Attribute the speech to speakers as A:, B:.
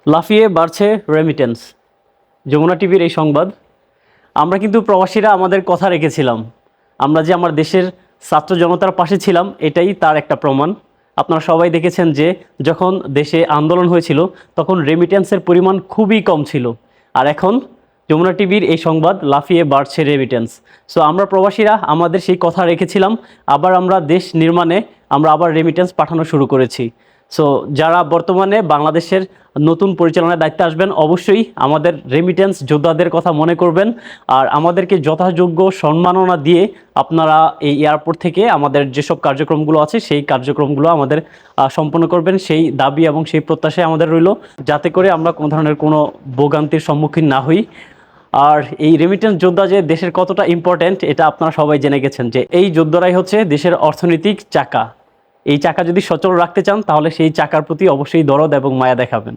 A: লাফিয়ে বাড়ছে রেমিটেন্স। যমুনা টিভির এই সংবাদ। আমরা কিন্তু প্রবাসীরা আমাদের কথা রেখেছিলাম। আমরা যে আমার দেশের ছাত্র জনতার পাশে ছিলাম, এটাই তার একটা প্রমাণ। আপনারা সবাই দেখেছেন যে যখন দেশে আন্দোলন হয়েছিল তখন রেমিটেন্সের পরিমাণ খুবই কম ছিল। আর এখন যমুনা টিভির এই সংবাদ, লাফিয়ে বাড়ছে রেমিটেন্স। সো আমরা প্রবাসীরা আমাদের সেই কথা রেখেছিলাম, আবার আমরা দেশ নির্মাণে আমরা আবার রেমিটেন্স পাঠানো শুরু করেছি। সো যারা বর্তমানে বাংলাদেশের নতুন পরিচালনার দায়িত্বে আসবেন, অবশ্যই আমাদের রেমিটেন্স যোদ্ধাদের কথা মনে করবেন আর আমাদেরকে যথাযোগ্য সম্মাননা দিয়ে আপনারা এই এয়ারপোর্ট থেকে আমাদের যেসব কার্যক্রমগুলো আছে সেই কার্যক্রমগুলো আমাদের সম্পন্ন করবেন। সেই দাবি এবং সেই প্রত্যাশায় আমাদের রইল, যাতে করে আমরা কোনো ধরনের কোনো ভোগান্তির সম্মুখীন না হই। আর এই রেমিটেন্স যোদ্ধা যে দেশের কতটা ইম্পর্ট্যান্ট, এটা আপনারা সবাই জেনে গেছেন যে এই যোদ্ধারাই হচ্ছে দেশের অর্থনৈতিক চাকা। এই চাকা যদি সচল রাখতে চান তাহলে সেই চাকার প্রতি অবশ্যই দরদ এবং মায়া দেখাবেন।